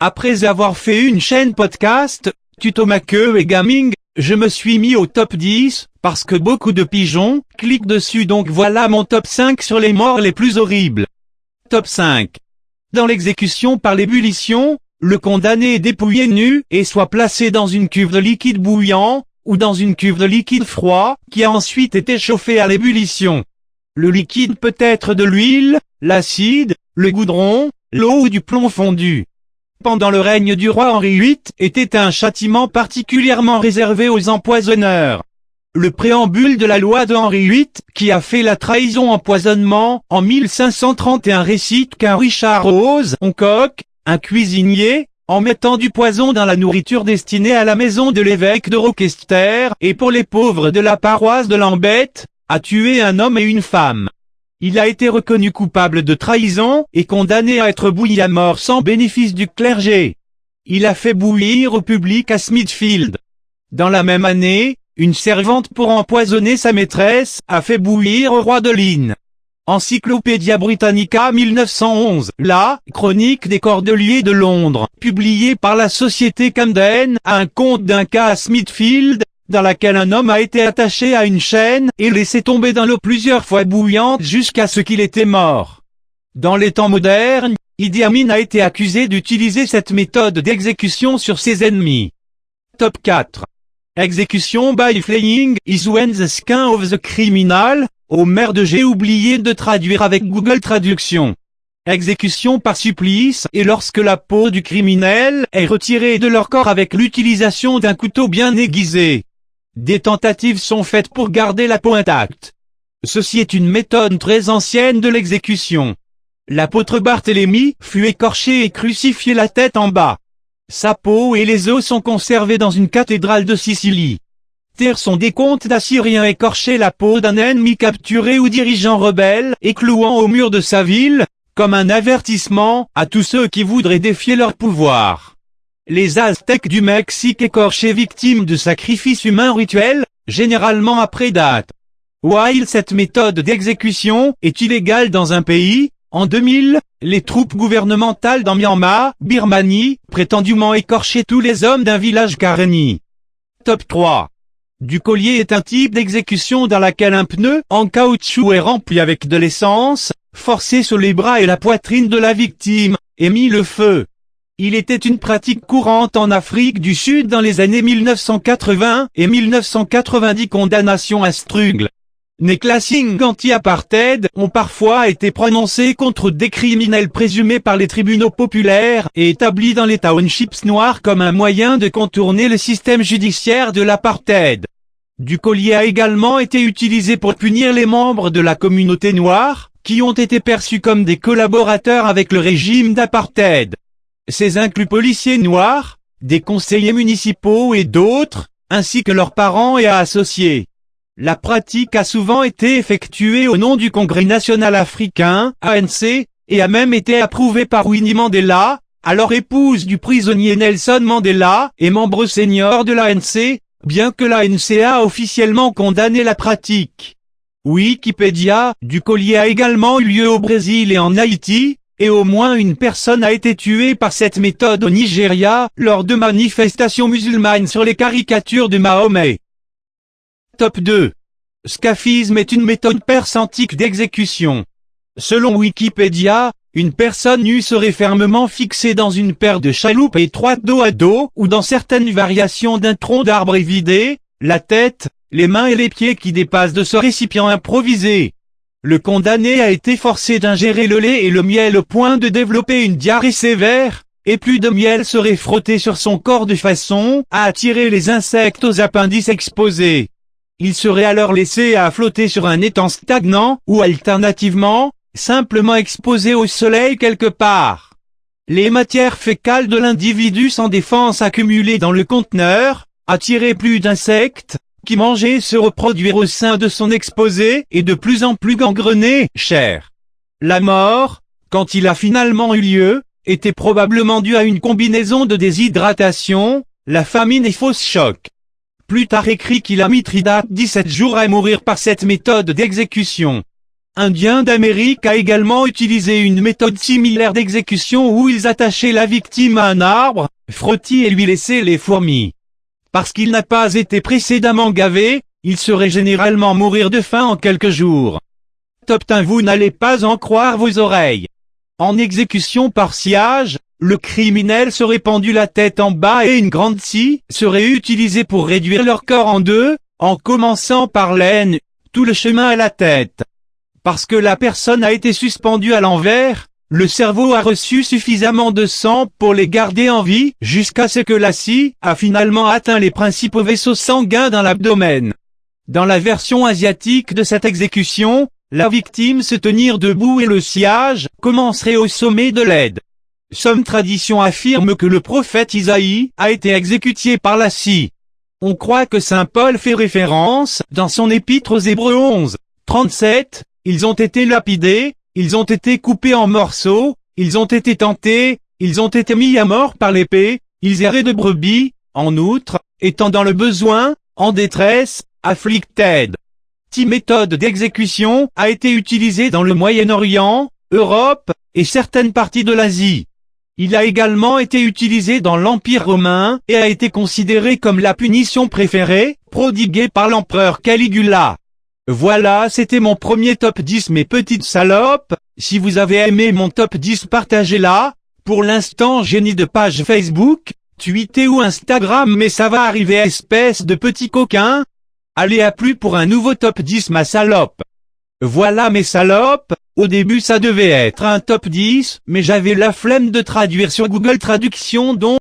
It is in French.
Après avoir fait une chaîne podcast, tuto maqueux et gaming, je me suis mis au top 10, parce que beaucoup de pigeons cliquent dessus, donc voilà mon top 5 sur les morts les plus horribles. Top 5. Dans l'exécution par l'ébullition, le condamné est dépouillé nu et soit placé dans une cuve de liquide bouillant, ou dans une cuve de liquide froid, qui a ensuite été chauffée à l'ébullition. Le liquide peut être de l'huile, l'acide, le goudron, l'eau ou du plomb fondu. Pendant le règne du roi Henri VIII, était un châtiment particulièrement réservé aux empoisonneurs. Le préambule de la loi de Henri VIII, qui a fait la trahison-empoisonnement, en 1531 récite qu'un Richard Rose, Oncoque, un cuisinier, en mettant du poison dans la nourriture destinée à la maison de l'évêque de Rochester, et pour les pauvres de la paroisse de Lambeth, a tué un homme et une femme. Il a été reconnu coupable de trahison, et condamné à être bouilli à mort sans bénéfice du clergé. Il a fait bouillir au public à Smithfield. Dans la même année, une servante pour empoisonner sa maîtresse, a fait bouillir au roi de l'Inn. Encyclopædia Britannica 1911, la Chronique des Cordeliers de Londres, publiée par la société Camden, a un conte d'un cas à Smithfield, dans laquelle un homme a été attaché à une chaîne et laissé tomber dans l'eau plusieurs fois bouillante jusqu'à ce qu'il était mort. Dans les temps modernes, Idi Amin a été accusé d'utiliser cette méthode d'exécution sur ses ennemis. Top 4. Exécution by flaying is when the skin of the criminal. Oh merde, j'ai oublié de traduire avec Google Traduction. Exécution par supplice est lorsque la peau du criminel est retirée de leur corps avec l'utilisation d'un couteau bien aiguisé. Des tentatives sont faites pour garder la peau intacte. Ceci est une méthode très ancienne de l'exécution. L'apôtre Barthélemy fut écorché et crucifié la tête en bas. Sa peau et les os sont conservés dans une cathédrale de Sicile. Terre son décompte d'Assyriens écorchaient la peau d'un ennemi capturé ou dirigeant rebelle et clouant au mur de sa ville, comme un avertissement à tous ceux qui voudraient défier leur pouvoir. Les Aztèques du Mexique écorchaient victimes de sacrifices humains rituels, généralement après date. While cette méthode d'exécution est illégale dans un pays, en 2000, les troupes gouvernementales dans Myanmar, Birmanie, prétendument écorchaient tous les hommes d'un village Karenni. Top 3. Du collier est un type d'exécution dans laquelle un pneu en caoutchouc est rempli avec de l'essence, forcé sur les bras et la poitrine de la victime, et mis le feu. Il était une pratique courante en Afrique du Sud dans les années 1980 et 1990. Condamnations à Strugle. Des classings anti-apartheid ont parfois été prononcés contre des criminels présumés par les tribunaux populaires et établis dans les townships noirs comme un moyen de contourner le système judiciaire de l'apartheid. Du collier a également été utilisé pour punir les membres de la communauté noire, qui ont été perçus comme des collaborateurs avec le régime d'apartheid. Ces incluent policiers noirs, des conseillers municipaux et d'autres, ainsi que leurs parents et associés. La pratique a souvent été effectuée au nom du Congrès national africain, ANC, et a même été approuvée par Winnie Mandela, alors épouse du prisonnier Nelson Mandela et membre senior de l'ANC, bien que l'ANC a officiellement condamné la pratique. Wikipédia, du collier a également eu lieu au Brésil et en Haïti, et au moins une personne a été tuée par cette méthode au Nigeria, lors de manifestations musulmanes sur les caricatures de Mahomet. Top 2. Scaphisme est une méthode perse antique d'exécution. Selon Wikipédia, une personne nue serait fermement fixée dans une paire de chaloupes étroites dos à dos, ou dans certaines variations d'un tronc d'arbre évidé, la tête, les mains et les pieds qui dépassent de ce récipient improvisé. Le condamné a été forcé d'ingérer le lait et le miel au point de développer une diarrhée sévère, et plus de miel serait frotté sur son corps de façon à attirer les insectes aux appendices exposés. Il serait alors laissé à flotter sur un étang stagnant, ou alternativement, simplement exposé au soleil quelque part. Les matières fécales de l'individu sans défense accumulées dans le conteneur, attiraient plus d'insectes, qui mangeaient et se reproduire au sein de son exposé, et de plus en plus gangrené, chair. La mort, quand il a finalement eu lieu, était probablement due à une combinaison de déshydratation, la famine et fausse choc. Plutarque écrit qu'il a mis Mithridate 17 jours à mourir par cette méthode d'exécution. indien d'Amérique a également utilisé une méthode similaire d'exécution où ils attachaient la victime à un arbre, frottis et lui laissaient les fourmis. Parce qu'il n'a pas été précédemment gavé, il serait généralement mourir de faim en quelques jours. Top 1. Vous n'allez pas en croire vos oreilles. En exécution par sciage, le criminel serait pendu la tête en bas et une grande scie serait utilisée pour réduire leur corps en deux, en commençant par l'aine, tout le chemin à la tête. Parce que la personne a été suspendue à l'envers, le cerveau a reçu suffisamment de sang pour les garder en vie jusqu'à ce que la scie a finalement atteint les principaux vaisseaux sanguins dans l'abdomen. Dans la version asiatique de cette exécution, la victime se tenir debout et le sciage commencerait au sommet de l'aide. Some tradition affirme que le prophète Isaïe a été exécuté par la scie. On croit que saint Paul fait référence dans son épître aux Hébreux 11, 37, ils ont été lapidés, ils ont été coupés en morceaux, ils ont été tentés, ils ont été mis à mort par l'épée, ils erraient de brebis, en outre, étant dans le besoin, en détresse, afflicted. Cette méthode d'exécution a été utilisée dans le Moyen-Orient, Europe, et certaines parties de l'Asie. Il a également été utilisé dans l'Empire romain et a été considéré comme la punition préférée, prodiguée par l'empereur Caligula. Voilà, c'était mon premier top 10 mes petites salopes. Si vous avez aimé mon top 10, partagez-la. Pour l'instant, j'ai ni de page Facebook, Twitter ou Instagram, mais ça va arriver, espèce de petit coquin. Allez, à plus pour un nouveau top 10 ma salope. Voilà mes salopes, au début ça devait être un top 10, mais j'avais la flemme de traduire sur Google Traduction donc